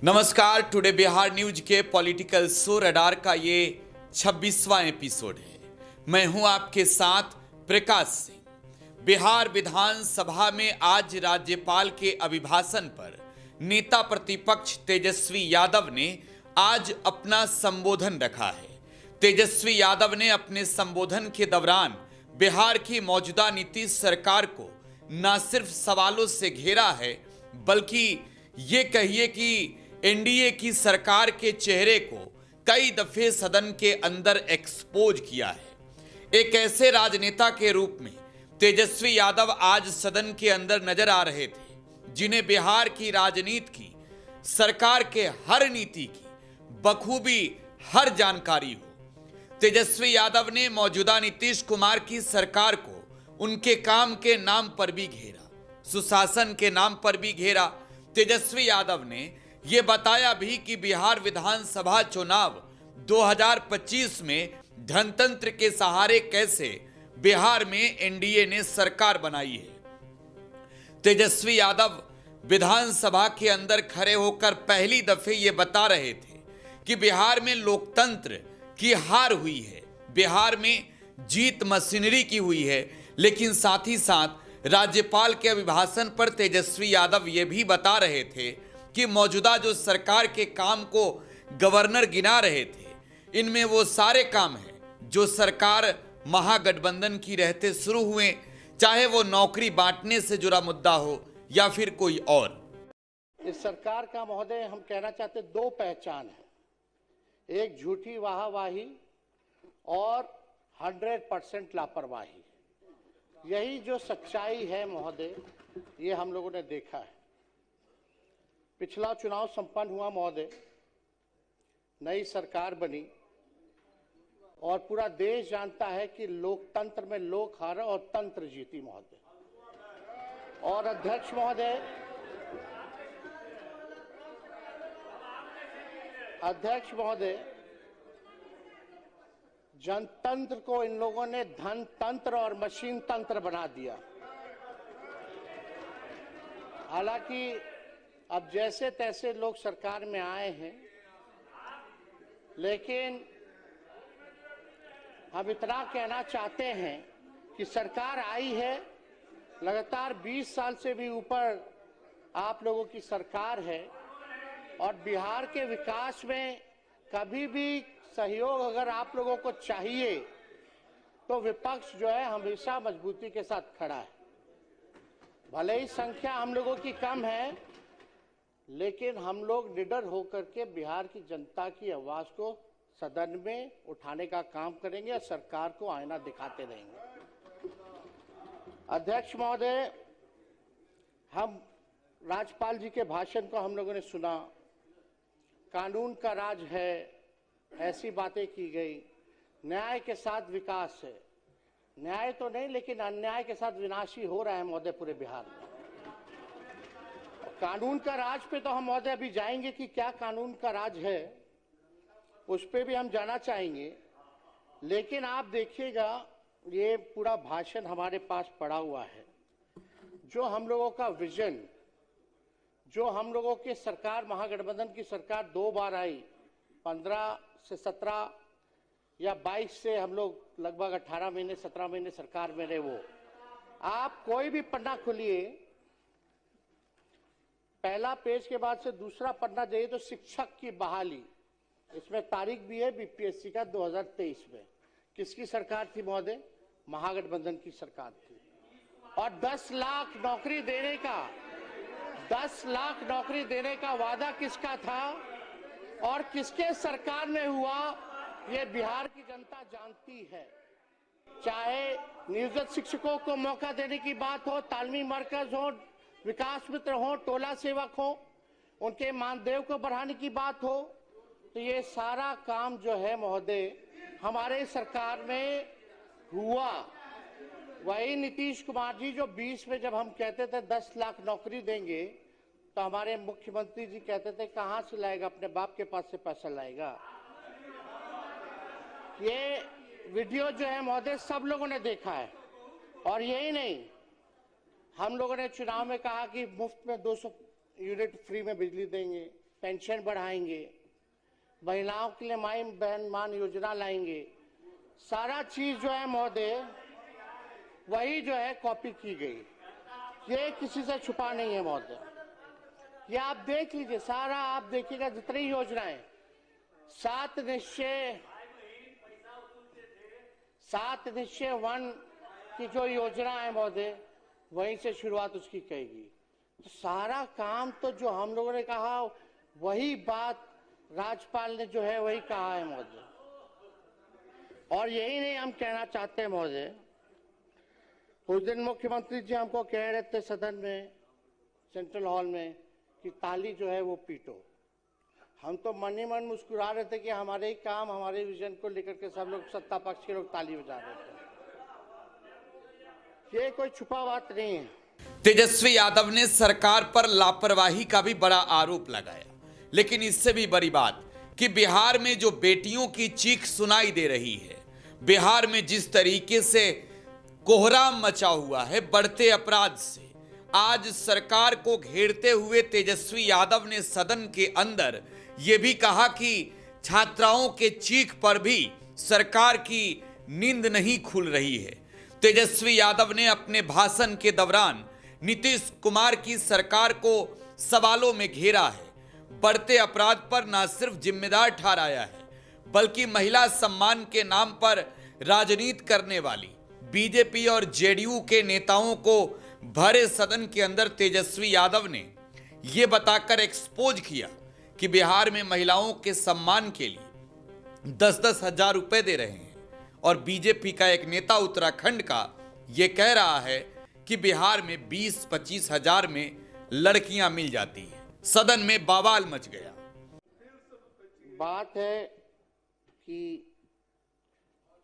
नमस्कार, today Bihar news के political show radar का ये 26वां एपिसोड है। मैं हूं आपके साथ प्रकाश सिंह। बिहार विधानसभा में आज राज्यपाल के अभिभाषण पर नेता प्रतिपक्ष तेजस्वी यादव ने आज अपना संबोधन रखा है। तेजस्वी यादव ने अपने संबोधन के दौरान बिहार की मौजूदा नीतीश सरकार को न सिर्फ सवालों से घेरा है, बल्कि ये कहिए कि एनडीए की सरकार के चेहरे को कई दफे सदन के अंदर एक्सपोज किया है। एक ऐसे राजनेता के रूप में तेजस्वी यादव आज सदन के अंदर नजर आ रहे थे, जिन्हें बिहार की राजनीति की, सरकार के हर नीति की बखूबी हर जानकारी हो। तेजस्वी यादव ने मौजूदा नीतीश कुमार की सरकार को उनके काम के नाम पर भी घेरा, सुशासन के नाम पर भी घेरा। तेजस्वी यादव ने यह बताया भी कि बिहार विधानसभा चुनाव 2025 में धनतंत्र के सहारे कैसे बिहार में एनडीए ने सरकार बनाई है। तेजस्वी यादव विधानसभा के अंदर खड़े होकर पहली दफे ये बता रहे थे कि बिहार में लोकतंत्र की हार हुई है, बिहार में जीत मशीनरी की हुई है। लेकिन साथ ही साथ राज्यपाल के अभिभाषण पर तेजस्वी यादव ये भी बता रहे थे कि मौजूदा जो सरकार के काम को गवर्नर गिना रहे थे, इनमें वो सारे काम हैं जो सरकार महागठबंधन की रहते शुरू हुए, चाहे वो नौकरी बांटने से जुड़ा मुद्दा हो या फिर कोई और। इस सरकार का महोदय हम कहना चाहते दो पहचान है, एक झूठी वाहवाही और 100% लापरवाही। यही जो सच्चाई है महोदय, ये हम लोगों ने देखा है। पिछला चुनाव संपन्न हुआ महोदय, नई सरकार बनी और पूरा देश जानता है कि लोकतंत्र में लोक हारा और तंत्र जीती महोदय। और अध्यक्ष महोदय, जनतंत्र को इन लोगों ने धन तंत्र और मशीन तंत्र बना दिया। हालांकि अब जैसे तैसे लोग सरकार में आए हैं, लेकिन हम इतना कहना चाहते हैं कि सरकार आई है, लगातार 20 साल से भी ऊपर आप लोगों की सरकार है और बिहार के विकास में कभी भी सहयोग अगर आप लोगों को चाहिए तो विपक्ष जो है हमेशा मजबूती के साथ खड़ा है। भले ही संख्या हम लोगों की कम है, लेकिन हम लोग निडर होकर के बिहार की जनता की आवाज को सदन में उठाने का काम करेंगे और सरकार को आईना दिखाते रहेंगे। अध्यक्ष महोदय, हम राज्यपाल जी के भाषण को हम लोगों ने सुना, कानून का राज है, ऐसी बातें की गई, न्याय के साथ विकास है। न्याय तो नहीं, लेकिन अन्याय के साथ विनाशी हो रहा है महोदय पूरे बिहार में। कानून का राज पे तो हम महोदय अभी जाएंगे कि क्या कानून का राज है, उस पे भी हम जाना चाहेंगे। लेकिन आप देखिएगा, ये पूरा भाषण हमारे पास पड़ा हुआ है, जो हम लोगों का विजन, जो हम लोगों के सरकार महागठबंधन की सरकार 2 बार आई, 15 से 17 या 22 से हम लोग लगभग 18 महीने 17 महीने सरकार में रहे। वो आप कोई भी पन्ना खोलिए, पहला पेज के बाद से दूसरा पन्ना जाइए तो शिक्षक की बहाली, इसमें तारीख भी है बीपीएससी का 2023 में। किसकी सरकार थी महोदय? महागठबंधन की सरकार थी। और 10 लाख नौकरी देने का वादा किसका था और किसके सरकार में हुआ, ये बिहार की जनता जानती है। चाहे नियोजित शिक्षकों को मौका देने की बात हो, तालमी मरकज हो, विकास मित्र हो, टोला सेवक हो, उनके मानदेय को बढ़ाने की बात हो, तो ये सारा काम जो है महोदय हमारे सरकार में हुआ। वही नीतीश कुमार जी जो 20 में जब हम कहते थे 10 लाख नौकरी देंगे, तो हमारे मुख्यमंत्री जी कहते थे कहां से लाएगा, अपने बाप के पास से पैसा लाएगा। ये वीडियो जो है महोदय सब लोगों ने देखा है। और यही नहीं, हम लोगों ने चुनाव में कहा कि मुफ्त में 200 यूनिट फ्री में बिजली देंगे, पेंशन बढ़ाएंगे, महिलाओं के लिए माई बहन मान योजना लाएंगे। सारा चीज जो है महोदय वही जो है कॉपी की गई, ये किसी से छुपा नहीं है महोदय। ये आप देख लीजिए, सारा आप देखिएगा जितनी योजनाएं, 7 निश्चय 1 की जो योजना है महोदय, वहीं से शुरुआत उसकी कहेगी। तो सारा काम तो जो हम लोगों ने कहा वही बात राज्यपाल ने जो है वही कहा है महोदय। और यही नहीं हम कहना चाहते हैं महोदय, उस दिन मुख्यमंत्री जी हमको कह रहे थे सदन में, सेंट्रल हॉल में, कि ताली जो है वो पीटो। हम तो मन ही मन मुस्कुरा रहे थे कि हमारे ही काम, हमारे विजन को लेकर के सब लोग, सत्ता पक्ष के लोग ताली बजा रहे थे। ये कोई छुपा बात नहीं है। तेजस्वी यादव ने सरकार पर लापरवाही का भी बड़ा आरोप लगाया, लेकिन इससे भी बड़ी बात कि बिहार में जो बेटियों की चीख सुनाई दे रही है, बिहार में जिस तरीके से कोहराम मचा हुआ है बढ़ते अपराध से, आज सरकार को घेरते हुए तेजस्वी यादव ने सदन के अंदर यह भी कहा कि छात्राओं के चीख पर भी सरकार की नींद नहीं खुल रही है। तेजस्वी यादव ने अपने भाषण के दौरान नीतीश कुमार की सरकार को सवालों में घेरा है, बढ़ते अपराध पर न सिर्फ जिम्मेदार ठहराया है, बल्कि महिला सम्मान के नाम पर राजनीति करने वाली बीजेपी और जेडीयू के नेताओं को भरे सदन के अंदर तेजस्वी यादव ने यह बताकर एक्सपोज किया कि बिहार में महिलाओं के सम्मान के लिए 10-10 हजार रुपए दे रहे हैं। और बीजेपी का एक नेता उत्तराखंड का यह कह रहा है कि बिहार में 20-25 हजार में लड़कियां मिल जाती हैं। सदन में बवाल मच गया। बात है कि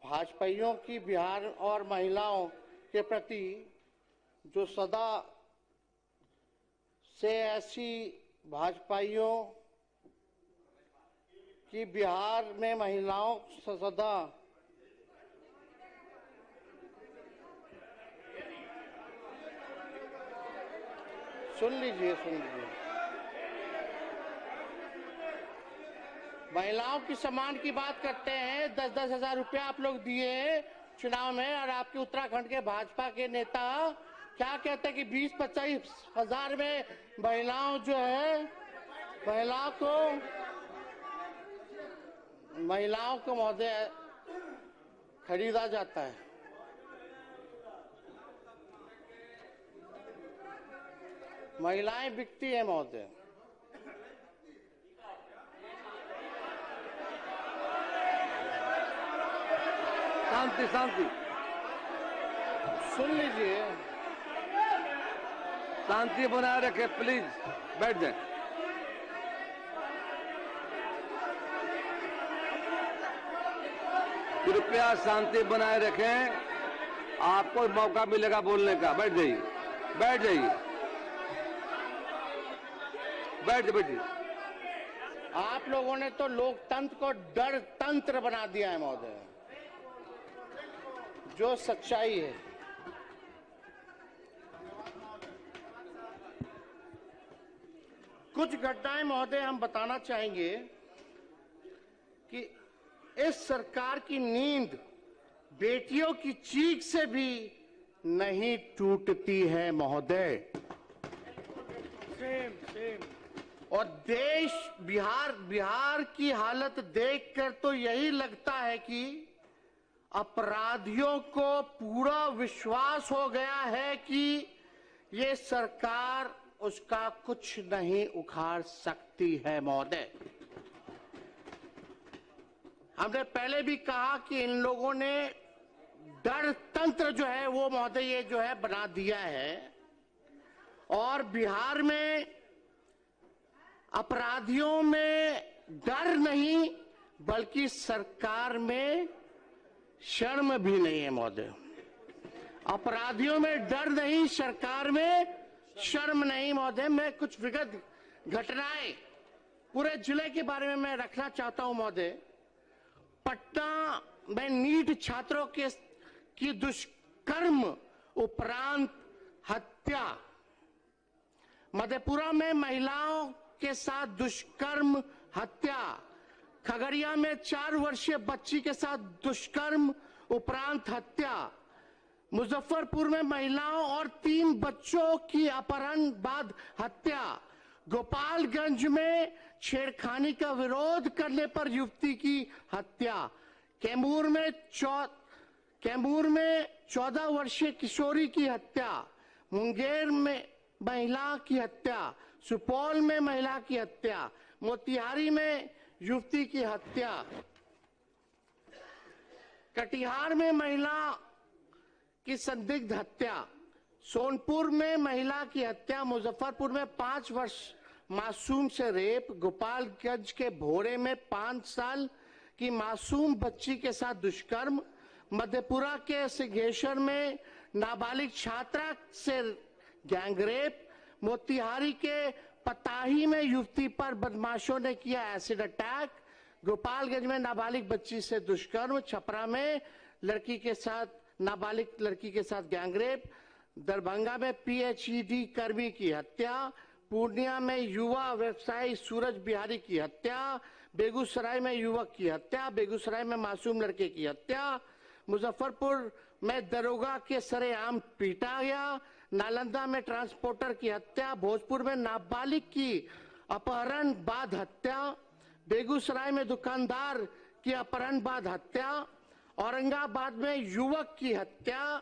भाजपाइयों की बिहार और महिलाओं के प्रति जो सदा से ऐसी भाजपाइयों की बिहार में महिलाओं सदा सुन लीजिए महिलाओं की सम्मान की बात करते हैं। 10-10 हजार रुपया आप लोग दिए चुनाव में, और आपके उत्तराखंड के भाजपा के नेता क्या कहते हैं कि 20-25 हजार में महिलाओं जो है, महिलाओं को महोदय खरीदा जाता है। महिलाएं बिकती है महोदय। शांति शांति, सुन लीजिए, शांति बनाए रखे, प्लीज बैठ जाए। कृपया शांति बनाए रखें, आपको मौका मिलेगा बोलने का। बैठ जाइए, बैठ जाइए, बैठिए। आप लोगों ने तो लोकतंत्र को डर तंत्र बना दिया है महोदय, जो सच्चाई है। कुछ घटनाएं महोदय हम बताना चाहेंगे कि इस सरकार की नींद बेटियों की चीख से भी नहीं टूटती है महोदय। और देश बिहार की हालत देखकर तो यही लगता है कि अपराधियों को पूरा विश्वास हो गया है कि ये सरकार उसका कुछ नहीं उखाड़ सकती है महोदय। हमने पहले भी कहा कि इन लोगों ने डर तंत्र जो है वो महोदय ये जो है बना दिया है, और बिहार में अपराधियों में डर नहीं बल्कि सरकार में शर्म भी नहीं है महोदय। अपराधियों में डर नहीं, सरकार में शर्म नहीं महोदय। मैं कुछ विगत घटनाएं पूरे जिले के बारे में मैं रखना चाहता हूं महोदय। पटना में नीट छात्रों की दुष्कर्म उपरांत हत्या, मधेपुरा में महिलाओं के साथ दुष्कर्म हत्या, खगड़िया में 4 वर्षीय बच्ची के साथ दुष्कर्म उपरांत हत्या, मुजफ्फरपुर में महिलाओं और 3 बच्चों की अपहरण बाद हत्या, गोपालगंज में छेड़खानी का विरोध करने पर युवती की हत्या, कैमूर में 14 वर्षीय किशोरी की हत्या, मुंगेर में महिला की हत्या, सुपौल में महिला की हत्या, मोतिहारी में युवती की हत्या, कटिहार में महिला की संदिग्ध हत्या, सोनपुर में महिला की हत्या, मुजफ्फरपुर में 5 वर्ष मासूम से रेप, गोपालगंज के भोरे में 5 साल की मासूम बच्ची के साथ दुष्कर्म, मधेपुरा के सिंहेश्वर में नाबालिग छात्रा से गैंगरेप, मोतिहारी के पताही में युवती पर बदमाशों ने किया एसिड अटैक, गोपालगंज में नाबालिग बच्ची से दुष्कर्म, छपरा में नाबालिग लड़की के साथ गैंगरेप, दरभंगा में पीएचईडी कर्मी की हत्या, पूर्णिया में युवा व्यवसायी सूरज बिहारी की हत्या, बेगूसराय में युवक की हत्या, बेगूसराय में मासूम लड़के की हत्या, मुजफ्फरपुर में दरोगा के सरेआम पीटा गया, नालंदा में ट्रांसपोर्टर की हत्या, भोजपुर में नाबालिग की अपहरण बाद हत्या, बेगूसराय में दुकानदार की अपहरण बाद हत्या, औरंगाबाद में युवक की हत्या,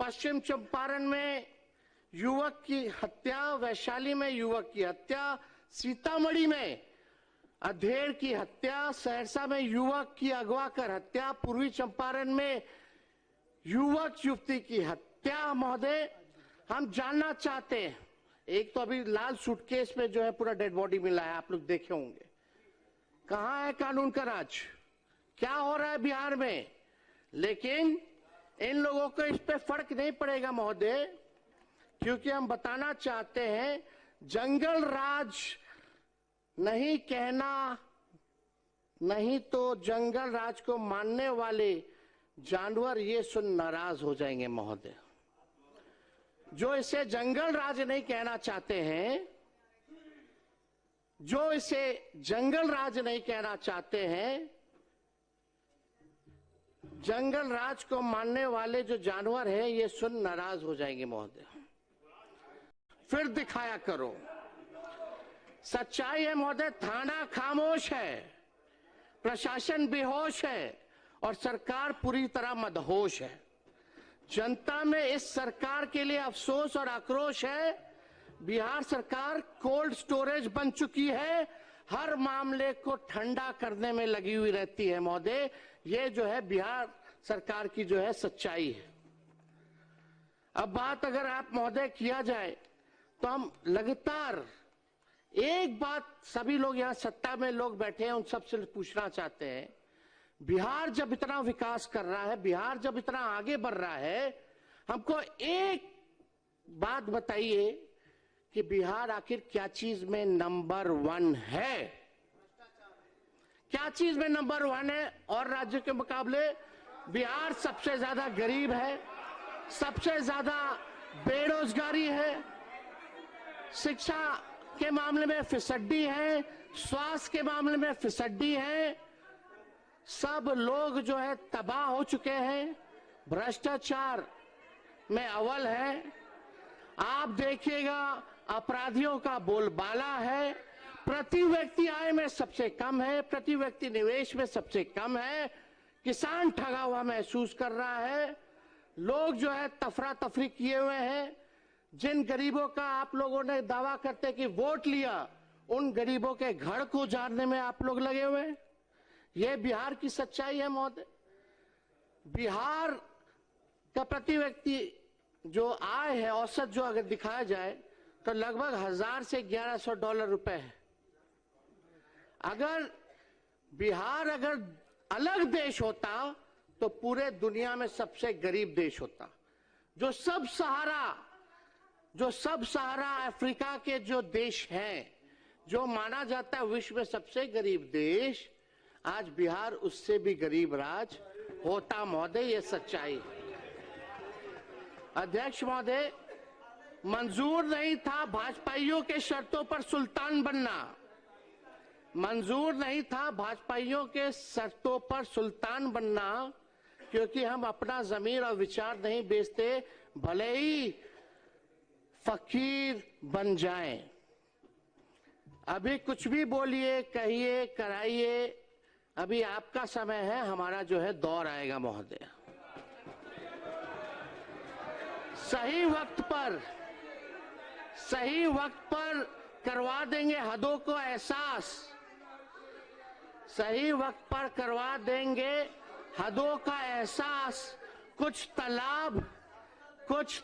पश्चिम चंपारण में युवक की हत्या, वैशाली में युवक की हत्या, सीतामढ़ी में अधेड़ की हत्या, सहरसा में युवक की अगवा कर हत्या, पूर्वी चंपारण में युवक युवती की हत्या। महोदय, हम जानना चाहते हैं, एक तो अभी लाल सूटकेस में जो है पूरा डेड बॉडी मिला है, आप लोग देखे होंगे, कहां है कानून का राज, क्या हो रहा है बिहार में? लेकिन इन लोगों को इस पे फर्क नहीं पड़ेगा महोदय, क्योंकि हम बताना चाहते हैं जंगल राज नहीं कहना, नहीं तो जंगल राज को मानने वाले जानवर ये सुन नाराज हो जाएंगे महोदय। जो इसे जंगल राज नहीं कहना चाहते हैं, जो इसे जंगल राज नहीं कहना चाहते हैं, जंगल राज को मानने वाले जो जानवर हैं ये सुन नाराज हो जाएंगे महोदय। फिर दिखाया करो। सच्चाई है महोदय, थाना खामोश है, प्रशासन बेहोश है और सरकार पूरी तरह मदहोश है। जनता में इस सरकार के लिए अफसोस और आक्रोश है। बिहार सरकार कोल्ड स्टोरेज बन चुकी है, हर मामले को ठंडा करने में लगी हुई रहती है महोदय। ये जो है बिहार सरकार की जो है सच्चाई है। अब बात अगर आप महोदय किया जाए तो हम लगातार एक बात सभी लोग यहाँ सत्ता में लोग बैठे हैं उन सबसे पूछना चाहते हैं, बिहार जब इतना विकास कर रहा है, बिहार जब इतना आगे बढ़ रहा है, हमको एक बात बताइए कि बिहार आखिर क्या चीज में नंबर 1 है? क्या चीज में नंबर 1 है? और राज्य के मुकाबले बिहार सबसे ज्यादा गरीब है, सबसे ज्यादा बेरोजगारी है, शिक्षा के मामले में फिसड्डी है, स्वास्थ्य के मामले में फिसड्डी है, सब लोग जो है तबाह हो चुके हैं, भ्रष्टाचार में अव्वल है। आप देखिएगा अपराधियों का बोलबाला है, प्रति व्यक्ति आय में सबसे कम है, प्रति व्यक्ति निवेश में सबसे कम है, किसान ठगा हुआ महसूस कर रहा है, लोग जो है तफरा तफरी किए हुए हैं। जिन गरीबों का आप लोगों ने दावा करते कि वोट लिया, उन गरीबों के घर को उजाड़ने में आप लोग लगे हुए हैं। यह बिहार की सच्चाई है महोदय। बिहार का प्रति व्यक्ति जो आय है औसत जो अगर दिखाया जाए तो लगभग 1000 से 1100 डॉलर रुपए है। अगर बिहार अगर अलग देश होता तो पूरे दुनिया में सबसे गरीब देश होता। जो सब सहारा अफ्रीका के जो देश हैं, जो माना जाता है विश्व में सबसे गरीब देश, आज बिहार उससे भी गरीब राज होता महोदय। ये सच्चाई है। अध्यक्ष महोदय, मंजूर नहीं था भाजपाइयों के शर्तों पर सुल्तान बनना। मंजूर नहीं था भाजपाइयों के शर्तों पर सुल्तान बनना, क्योंकि हम अपना जमीर और विचार नहीं बेचते, भले ही फकीर बन जाएं। अभी कुछ भी बोलिए, कहिए, कराइए, अभी आपका समय है, हमारा जो है दौर आएगा महोदय। सही वक्त पर करवा देंगे हदों को एहसास। सही वक्त पर करवा देंगे हदों का एहसास। कुछ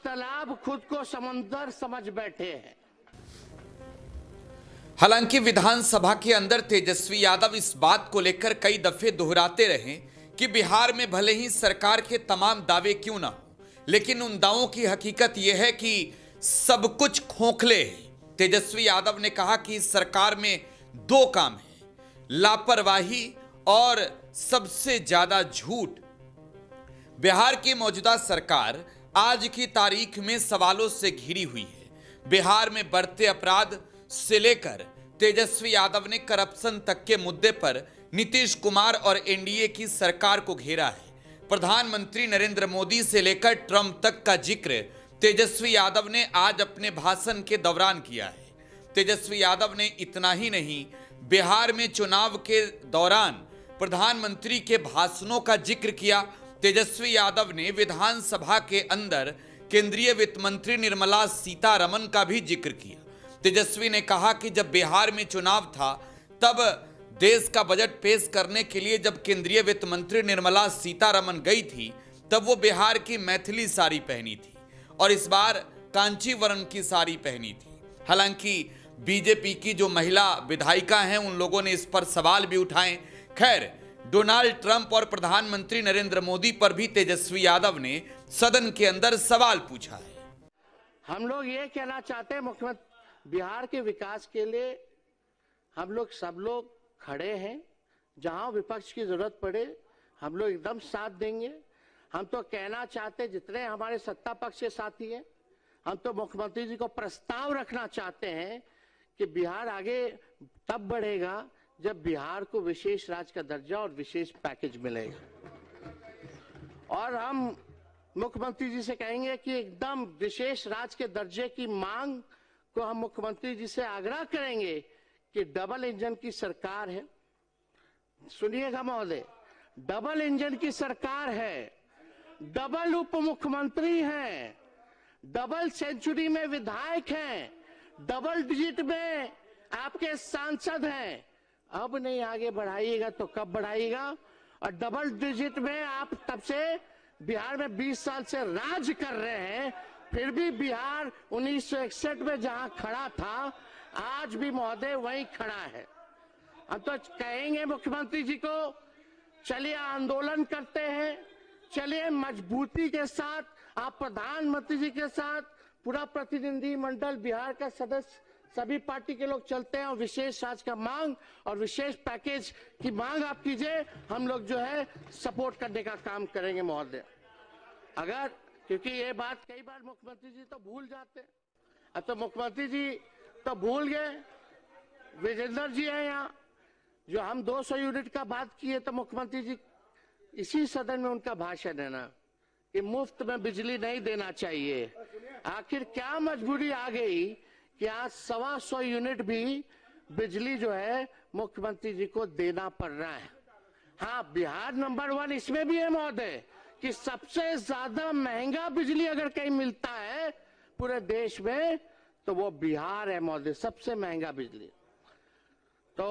तालाब खुद को समंदर समझ बैठे हैं। हालांकि विधानसभा के अंदर तेजस्वी यादव इस बात को लेकर कई दफे दोहराते रहे कि बिहार में भले ही सरकार के तमाम दावे क्यों ना हो, लेकिन उन दावों की हकीकत यह है कि सब कुछ खोखले है। तेजस्वी यादव ने कहा कि इस सरकार में दो काम है, लापरवाही और सबसे ज्यादा झूठ। बिहार की मौजूदा सरकार आज की तारीख में सवालों से घिरी हुई है। बिहार में बढ़ते अपराध से लेकर तेजस्वी यादव ने करप्शन तक के मुद्दे पर नीतीश कुमार और एनडीए की सरकार को घेरा है। प्रधानमंत्री नरेंद्र मोदी से लेकर ट्रंप तक का जिक्र तेजस्वी यादव ने आज अपने भाषण के दौरान किया है। तेजस्वी यादव ने इतना ही नहीं, बिहार में चुनाव के दौरान प्रधानमंत्री के भाषणों का जिक्र किया। तेजस्वी यादव ने विधानसभा के अंदर केंद्रीय वित्त मंत्री निर्मला सीतारमण का भी जिक्र किया। तेजस्वी ने कहा कि जब बिहार में चुनाव था तब देश का बजट पेश करने के लिए जब केंद्रीय वित्त मंत्री निर्मला सीतारमण गई थी तब वो बिहार की मैथिली साड़ी पहनी थी और इस बार कांचीवरम की साड़ी पहनी थी। हालांकि बीजेपी की जो महिला विधायिका हैं उन लोगों ने इस पर सवाल भी उठाए। खैर, डोनाल्ड ट्रंप और प्रधानमंत्री नरेंद्र मोदी पर भी तेजस्वी यादव ने सदन के अंदर सवाल पूछा है। हम लोग ये कहना चाहते हैं, मुख्यमंत्री बिहार के विकास के लिए हम लोग सब लोग खड़े हैं। जहां विपक्ष की जरूरत पड़े हम लोग एकदम साथ देंगे। हम तो कहना चाहते, जितने हमारे सत्ता पक्ष के साथी हैं, हम तो मुख्यमंत्री जी को प्रस्ताव रखना चाहते हैं कि बिहार आगे तब बढ़ेगा जब बिहार को विशेष राज्य का दर्जा और विशेष पैकेज मिलेगा। और हम मुख्यमंत्री जी से कहेंगे कि एकदम विशेष राज्य के दर्जे की मांग को हम मुख्यमंत्री जी से आग्रह करेंगे कि डबल इंजन की सरकार है। सुनिएगा महोदय, डबल इंजन की सरकार है, डबल उप मुख्यमंत्री हैं, डबल सेंचुरी में विधायक हैं, डबल डिजिट में आपके सांसद हैं। अब नहीं आगे बढ़ाइएगा तो कब बढ़ाइएगा? और डबल डिजिट में आप तब से बिहार में 20 साल से राज कर रहे हैं, फिर भी बिहार 1961 में जहां खड़ा था आज भी महोदय वहीं खड़ा है। हम तो कहेंगे मुख्यमंत्री जी को, चलिए आंदोलन करते हैं, चलिए मजबूती के साथ आप प्रधानमंत्री जी के साथ पूरा प्रतिनिधि मंडल बिहार का सदस्य सभी पार्टी के लोग चलते हैं और विशेष राज्य का मांग और विशेष पैकेज की मांग आप कीजिए। हम लोग जो है सपोर्ट करने का काम करेंगे महोदय। अगर, क्योंकि ये बात कई बार मुख्यमंत्री जी तो भूल जाते हैं। अब तो मुख्यमंत्री जी तो भूल गए, विजेंद्र जी हैं यहाँ, जो हम 200 यूनिट का बात किए तो मुख्यमंत्री जी इसी सदन में उनका भाषण है ना कि मुफ्त में बिजली नहीं देना चाहिए। आखिर क्या मजबूरी आ गई कि आज 125 यूनिट भी बिजली जो है मुख्यमंत्री जी को देना पड़ रहा है। हाँ, बिहार नंबर 1 इसमें भी है महोदय कि सबसे ज्यादा महंगा बिजली अगर कहीं मिलता है पूरे देश में तो वो बिहार है महोदय, सबसे महंगा बिजली। तो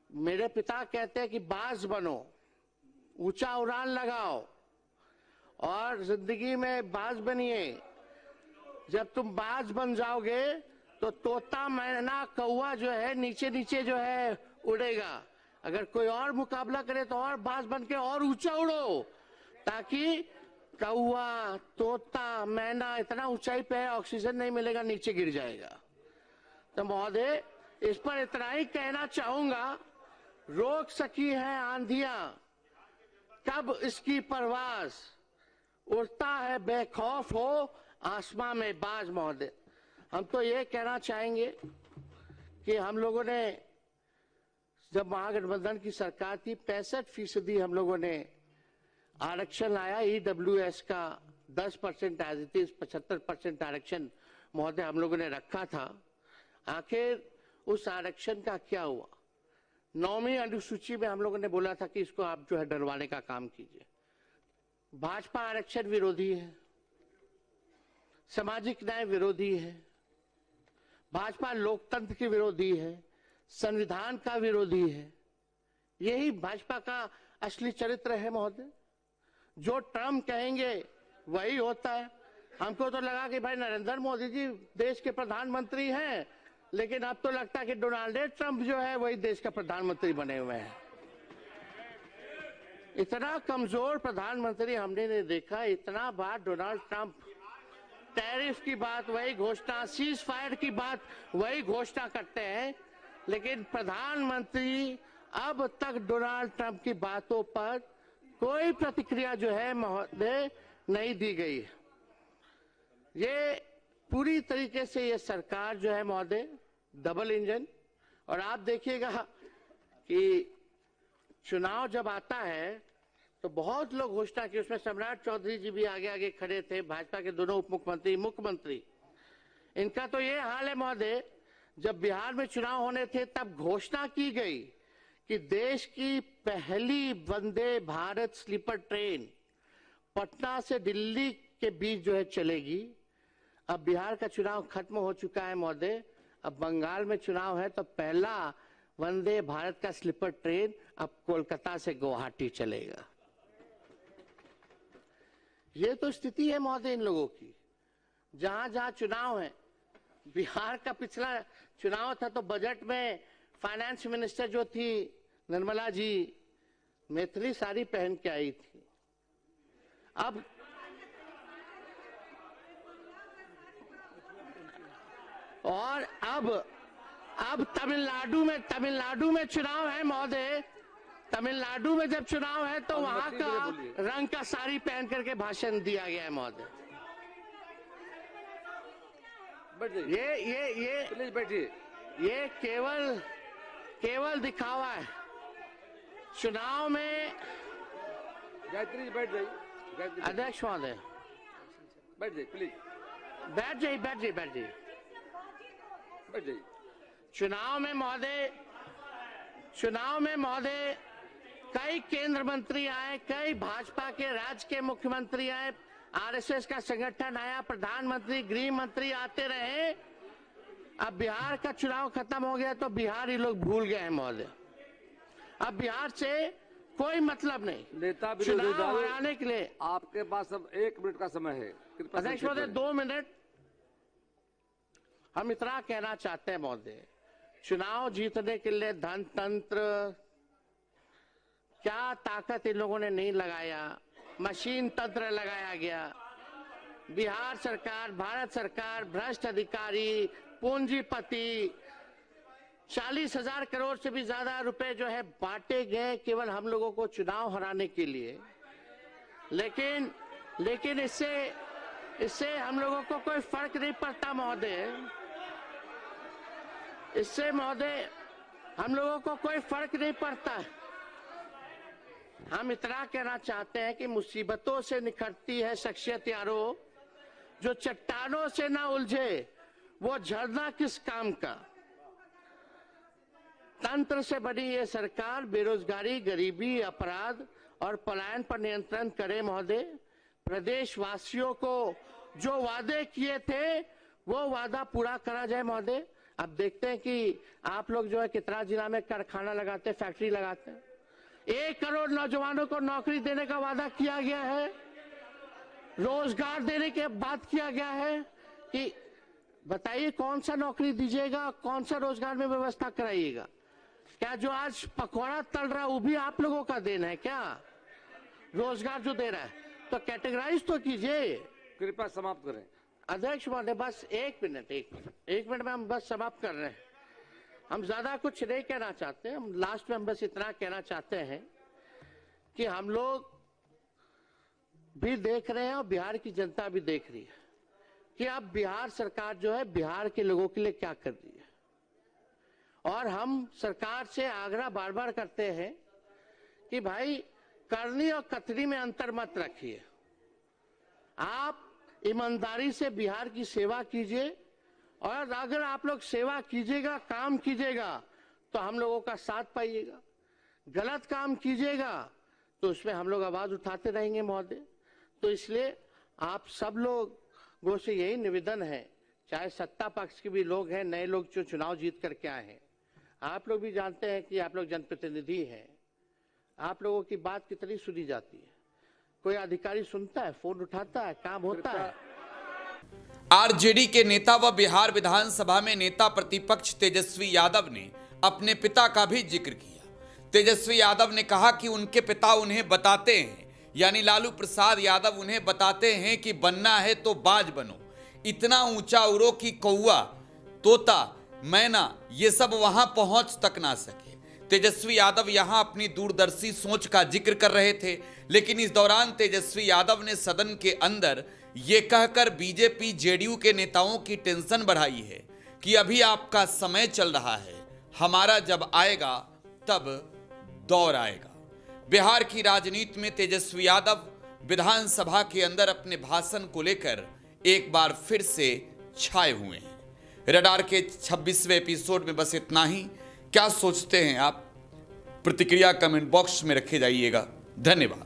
मेरे पिता कहते हैं कि बाज बनो, ऊंचा उड़ान लगाओ और जिंदगी में बाज बनिए। जब तुम बाज बन जाओगे तो तोता, मैना, कौवा जो है नीचे नीचे जो है उड़ेगा। अगर कोई और मुकाबला करे तो और बाज बन के और ऊंचा उड़ो, ताकि कौवा, तोता, मैना इतना ऊंचाई पे है ऑक्सीजन नहीं मिलेगा, नीचे गिर जाएगा। तो महोदय इस पर इतना ही कहना चाहूंगा, रोक सकी है आंधियां कब इसकी परवाज, उड़ता है बेखौफ हो आसमां में बाज। महोदय हम तो ये कहना चाहेंगे कि हम लोगों ने जब महागठबंधन की सरकार थी 65% हम लोगों ने आरक्षण लाया। ईडब्ल्यूएस का 10% एज इट इज 75% आरक्षण महोदय हम लोगों ने रखा था। आखिर उस आरक्षण का क्या हुआ? 9वीं अनुसूची में हम लोगों ने बोला था कि इसको आप जो है डरवाने का काम कीजिए। भाजपा आरक्षण विरोधी है, सामाजिक न्याय विरोधी है, भाजपा लोकतंत्र के विरोधी है, संविधान का विरोधी है। यही भाजपा का असली चरित्र है महोदय। जो ट्रम्प कहेंगे वही होता है। हमको तो लगा कि भाई नरेंद्र मोदी जी देश के प्रधानमंत्री हैं, लेकिन अब तो लगता है कि डोनाल्ड ट्रंप जो है वही देश का प्रधानमंत्री बने हुए हैं। इतना कमजोर प्रधानमंत्री हमने नहीं देखा। इतना बार डोनाल्ड ट्रंप टैरिफ की बात वही घोषणा, सीज फायर की बात वही घोषणा करते हैं, लेकिन प्रधानमंत्री अब तक डोनाल्ड ट्रंप की बातों पर कोई प्रतिक्रिया जो है महोदय नहीं दी गई है। ये पूरी तरीके से ये सरकार जो है महोदय डबल इंजन। और आप देखिएगा कि चुनाव जब आता है तो बहुत लोग घोषणा की, उसमें सम्राट चौधरी जी भी आगे आगे खड़े थे, भाजपा के दोनों उप मुख्यमंत्री, मुख्यमंत्री। इनका तो ये हाल है महोदय, जब बिहार में चुनाव होने थे तब घोषणा की गई कि देश की पहली वंदे भारत स्लीपर ट्रेन पटना से दिल्ली के बीच जो है चलेगी। अब बिहार का चुनाव खत्म हो चुका है महोदय, अब बंगाल में चुनाव है, तो पहला वंदे भारत का स्लीपर ट्रेन अब कोलकाता से गुवाहाटी चलेगा। ये तो स्थिति है महोदय इन लोगों की। जहां जहां चुनाव है, बिहार का पिछला चुनाव था तो बजट में फाइनेंस मिनिस्टर जो थी निर्मला जी मैथिली साड़ी पहन के आई थी। अब तमिलनाडु में चुनाव है महोदय। तमिलनाडु में जब चुनाव है तो वहां का रंग का साड़ी पहन करके भाषण दिया गया है महोदय। ये केवल दिखावा है। चुनाव में गायत्री जी बैठ जाइए। अध्यक्ष महोदय बैठ जाइए प्लीज। बैठ जाइए। चुनाव में महोदय कई केंद्र मंत्री आए, कई भाजपा के राज्य के मुख्यमंत्री आए, आरएसएस का संगठन आया, प्रधानमंत्री, गृह मंत्री आते रहे। अब बिहार का चुनाव खत्म हो गया तो बिहार ही लोग भूल गए हैं महोदय। अब बिहार से कोई मतलब नहीं। नेता चुनाव हराने के लिए आपके पास अब 1 मिनट का समय है। अध्यक्ष महोदय 2 मिनट। हम इतना कहना चाहते हैं महोदय, चुनाव जीतने के लिए धन तंत्र क्या ताकत इन लोगों ने नहीं लगाया, मशीन तंत्र लगाया गया। बिहार सरकार, भारत सरकार, भ्रष्ट अधिकारी, पूंजीपति, 40,000 करोड़ से भी ज्यादा रुपए जो है बांटे गए केवल हम लोगों को चुनाव हराने के लिए। लेकिन इससे हम लोगों को कोई फर्क नहीं पड़ता महोदय। इससे महोदय हम लोगों को कोई फर्क नहीं पड़ता। हम इतना कहना चाहते हैं कि मुसीबतों से निखरती है शख्सियत यारो, जो चट्टानों से ना उलझे वो झरना किस काम का। तंत्र से बनी ये सरकार बेरोजगारी, गरीबी, अपराध और पलायन पर नियंत्रण करे महोदय। प्रदेशवासियों को जो वादे किए थे वो वादा पूरा करा जाए महोदय। अब देखते हैं कि आप लोग जो है कितना जिला में कारखाना लगाते, फैक्ट्री लगाते हैं। 1 करोड़ नौजवानों को नौकरी देने का वादा किया गया है, रोजगार देने की बात किया गया है कि बताइए कौन सा नौकरी दीजिएगा, कौन सा रोजगार में व्यवस्था कराइएगा। क्या जो आज पकौड़ा तल रहा है वो भी आप लोगों का देन है क्या? रोजगार जो दे रहा है तो कैटेगराइज तो कीजिए। कृपया समाप्त करें। अध्यक्ष महोदय बस 1 मिनट में हम बस समाप्त कर रहे हैं। हम ज्यादा कुछ नहीं कहना चाहते, हम लास्ट में हम बस इतना कहना चाहते हैं कि हम लोग भी देख रहे हैं और बिहार की जनता भी देख रही है कि अब बिहार सरकार जो है बिहार के लोगों के लिए क्या कर रही है। और हम सरकार से आग्रह बार बार करते हैं कि भाई करनी और कथनी में अंतर मत रखिए। आप ईमानदारी से बिहार की सेवा कीजिए, और अगर आप लोग सेवा कीजिएगा, काम कीजिएगा, तो हम लोगों का साथ पाइएगा। गलत काम कीजिएगा तो उसमें हम लोग आवाज उठाते रहेंगे महोदय। तो इसलिए आप सब लोगों से यही निवेदन है, चाहे सत्ता पक्ष के भी लोग हैं, नए लोग जो चुनाव जीत करके आए हैं, आप लोग भी जानते हैं कि आप लोग जनप्रतिनिधि हैं, आप लोगों की बात कितनी सुनी जाती है। कोई अधिकारी सुनता है, फोन उठाता है, काम होता है। आरजेडी के नेता व बिहार विधानसभा में नेता प्रतिपक्ष तेजस्वी यादव ने अपने पिता का भी जिक्र किया। तेजस्वी यादव ने कहा कि उनके पिता उन्हें बताते हैं, यानी लालू प्रसाद यादव उन्हें बताते हैं कि बनना है तो बाज बनो, इतना ऊंचा उड़ो कि कौआ, तोता, मैना ये सब वहां पहुंच तक ना सके। तेजस्वी यादव यहां अपनी दूरदर्शी सोच का जिक्र कर रहे थे, लेकिन इस दौरान तेजस्वी यादव ने सदन के अंदर ये कहकर बीजेपी जेडीयू के नेताओं की टेंशन बढ़ाई है कि अभी आपका समय चल रहा है, हमारा जब आएगा तब दौर आएगा। बिहार की राजनीति में तेजस्वी यादव विधानसभा के अंदर अपने भाषण को लेकर एक बार फिर से छाए हुए हैं। रडार के 26वें एपिसोड में बस इतना ही। क्या सोचते हैं आप? प्रतिक्रिया कमेंट बॉक्स में रखे जाइएगा। धन्यवाद।